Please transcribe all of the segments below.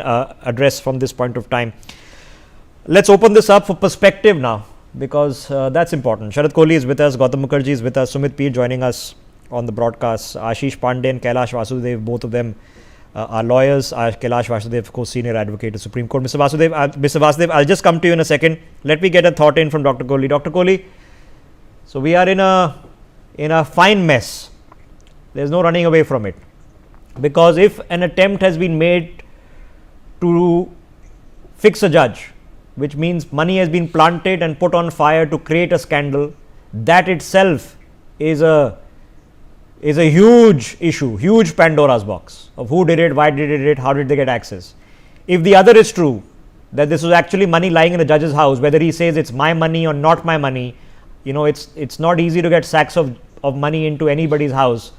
address from this point of time. Let's open this up for perspective now, because that's important. Sharad Kohli is with us, Gautam Mukherjee is with us, Sumit Peer joining us on the broadcast, Ashish Pandey and Kailash Vasudev, both of them are lawyers. Kailash Vasudev, of course, senior advocate to Supreme Court. Mr. Vasudev, I'll just come to you in a second. Let me get a thought in from Dr. Kohli. Dr. Kohli, so we are in a fine mess. There's no running away from it, because if an attempt has been made to fix a judge, which means money has been planted and put on fire to create a scandal, that itself is a huge issue, huge Pandora's box of who did it, why did it, how did they get access. If the other is true, that this was actually money lying in the judge's house, whether he says it's my money or not my money, it's not easy to get sacks of money into anybody's house,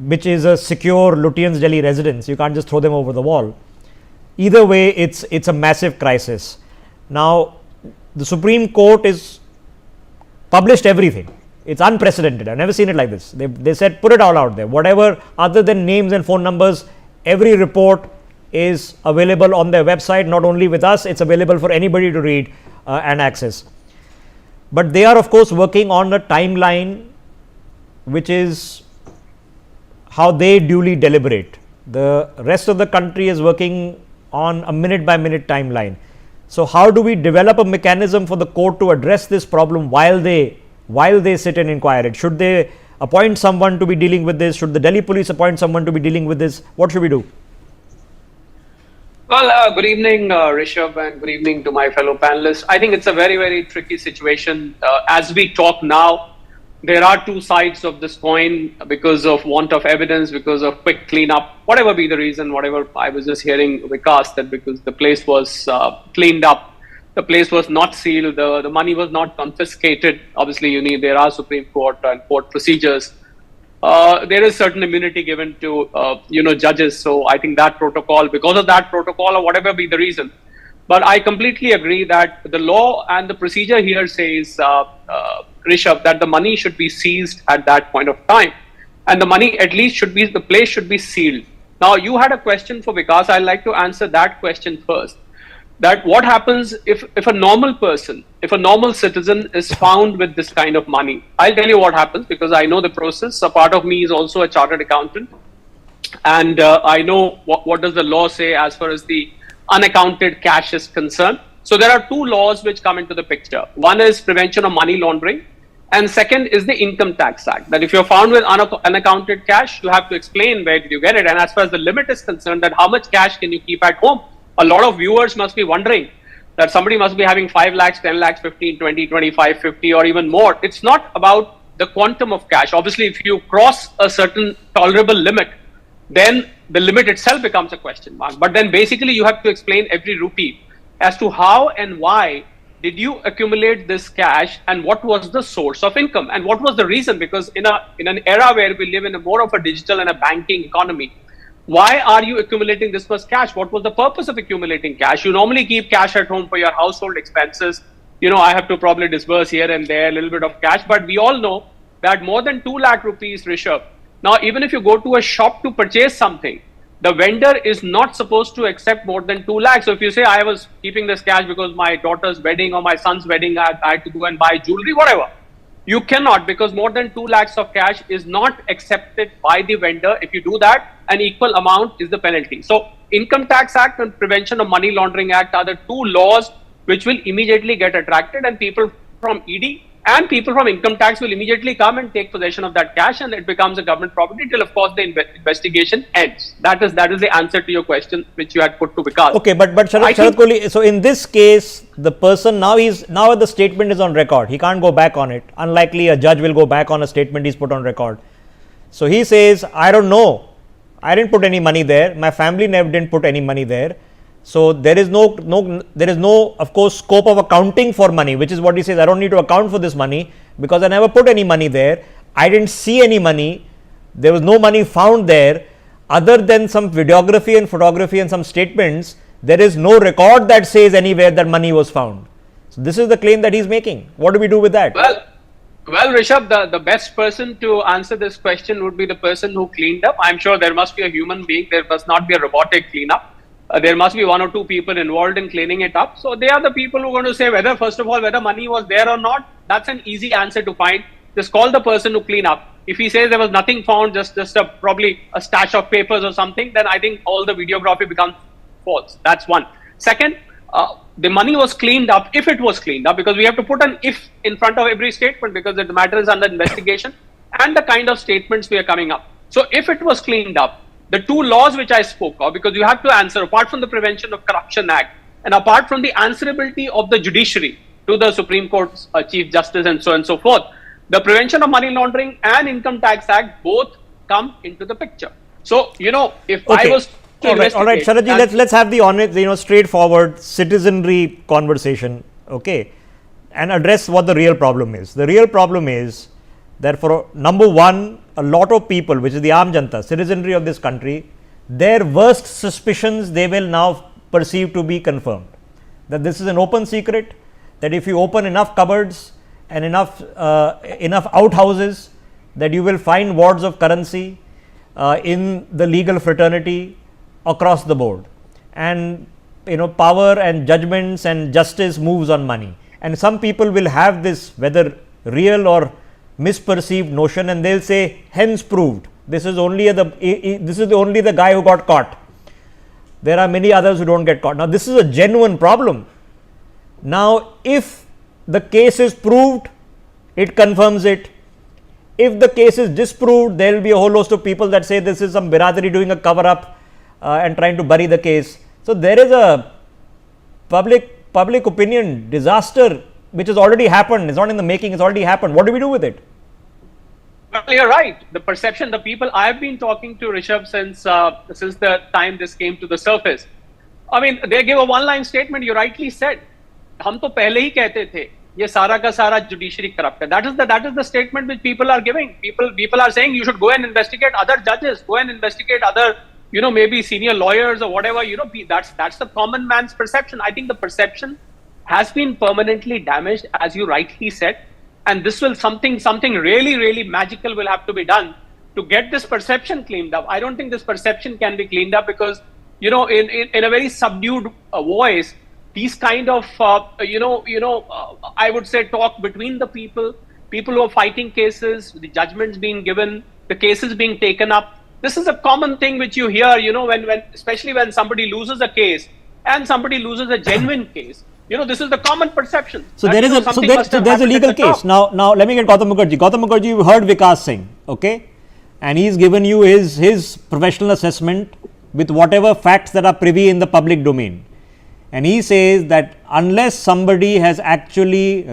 which is a secure Lutyens Delhi residence. You can't just throw them over the wall. Either way, it's a massive crisis. Now, the Supreme Court is published everything. It's unprecedented. I've never seen it like this. They said put it all out there. Whatever other than names and phone numbers, every report is available on their website. Not only with us, it's available for anybody to read and access. But they are, of course, working on a timeline which is how they duly deliberate. The rest of the country is working on a minute by minute timeline. So how do we develop a mechanism for the court to address this problem while they sit and inquire it? Should they appoint someone to be dealing with this? Should the Delhi police appoint someone to be dealing with this? What should we do? Well, good evening, Rishabh, and good evening to my fellow panelists. I think it's a very, very tricky situation. As we talk now, there are two sides of this coin because of want of evidence, because of quick cleanup, whatever be the reason, whatever. I was just hearing Vikas that because the place was cleaned up, the place was not sealed, the money was not confiscated. Obviously, there are Supreme Court and court procedures. There is certain immunity given to, judges. So I think that protocol, because of that protocol or whatever be the reason. But I completely agree that the law and the procedure here says, Rishabh, that the money should be seized at that point of time. And the money at least the place should be sealed. Now, you had a question for Vikas. I'd like to answer that question first. That what happens if a normal person, if a normal citizen is found with this kind of money? I'll tell you what happens, because I know the process. A part of me is also a chartered accountant. And I know what does the law say as far as the unaccounted cash is concerned. So there are two laws which come into the picture. One is prevention of money laundering, and second is the Income Tax Act, that if you're found with unaccounted cash, you have to explain where did you get it. And as far as the limit is concerned, that how much cash can you keep at home? A lot of viewers must be wondering that somebody must be having 5 lakhs, 10 lakhs, 15, 20, 25, 50 or even more. It's not about the quantum of cash. Obviously, if you cross a certain tolerable limit, then the limit itself becomes a question mark. But then basically you have to explain every rupee as to how and why did you accumulate this cash, and what was the source of income, and what was the reason? Because in an era where we live in a more of a digital and a banking economy, why are you accumulating this much cash? What was the purpose of accumulating cash? You normally keep cash at home for your household expenses. I have to probably disburse here and there a little bit of cash, but we all know that more than 2 lakh rupees, Rishabh. Now, even if you go to a shop to purchase something, the vendor is not supposed to accept more than 2 lakhs. So if you say, I was keeping this cash because my daughter's wedding or my son's wedding, I had to go and buy jewelry, whatever. You cannot, because more than 2 lakhs of cash is not accepted by the vendor. If you do that, an equal amount is the penalty. So Income Tax Act and Prevention of Money Laundering Act are the two laws which will immediately get attracted, and people from ED and people from income tax will immediately come and take possession of that cash, and it becomes a government property till, of course, the investigation ends. That is the answer to your question which you had put to Vikas. Okay, but Sharad Kohli, so in this case, the person now the statement is on record. He can't go back on it. Unlikely a judge will go back on a statement he's put on record. So he says, I don't know. I didn't put any money there. My family didn't put any money there. So there is no, of course, scope of accounting for money, which is what he says. I don't need to account for this money because I never put any money there. I didn't see any money. There was no money found there other than some videography and photography and some statements. There is no record that says anywhere that money was found. So this is the claim that he's making. What do we do with that? Well, Rishabh, the best person to answer this question would be the person who cleaned up. I'm sure there must be a human being. There must not be a robotic cleanup. there must be one or two people involved in cleaning it up. So they are the people who are going to say whether, first of all, whether money was there or not. That's an easy answer to find. Just call the person to clean up. If he says there was nothing found, just probably a stash of papers or something, then I think all the videography becomes false. That's one. Second, the money was cleaned up, if it was cleaned up, because we have to put an if in front of every statement because the matter is under investigation and the kind of statements we are coming up. So if it was cleaned up, the two laws which I spoke of, because you have to answer apart from the Prevention of Corruption Act and apart from the answerability of the judiciary to the Supreme Court's Chief Justice and so forth, the Prevention of Money Laundering and Income Tax Act both come into the picture. So, if I was to all right, Sharadji, let's have the honest, straightforward citizenry conversation, okay, and address what the real problem is. The real problem is that for number one, a lot of people, which is the Aam Janta, citizenry of this country, their worst suspicions they will now perceive to be confirmed. That this is an open secret, that if you open enough cupboards and enough outhouses, that you will find wads of currency in the legal fraternity across the board, and power and judgments and justice moves on money, and some people will have this, whether real or misperceived notion, and they'll say hence proved, this is only the guy who got caught, there are many others who don't get caught. Now this is a genuine problem. Now if the case is proved, it confirms it. If the case is disproved, there will be a whole host of people that say this is some biradari doing a cover up and trying to bury the case. So there is a public opinion disaster which has already happened. It's not in the making, it's already happened. What do we do with it? Well, you're right. The perception, the people I've been talking to, Rishabh, since the time this came to the surface, I mean, they give a one-line statement. You rightly said, हम तो पहले ही कहते थे ये सारा का सारा judiciary corrupt है. That is the statement which people are giving. People are saying you should go and investigate other judges, go and investigate other, maybe senior lawyers or whatever. That's the common man's perception. I think the perception has been permanently damaged, as you rightly said, and this will something really, really magical will have to be done to get this perception cleaned up. I don't think this perception can be cleaned up because, in a very subdued voice, these kind of, I would say talk between the people who are fighting cases, the judgments being given, the cases being taken up. This is a common thing which you hear, when especially when somebody loses a case and somebody loses a genuine case. This is the common perception. So there is there's a legal case. Now let me get Gautam Mukherjee. Gautam Mukherjee, you heard Vikas Singh, okay, and he's given you his professional assessment with whatever facts that are privy in the public domain, and he says that unless somebody has actually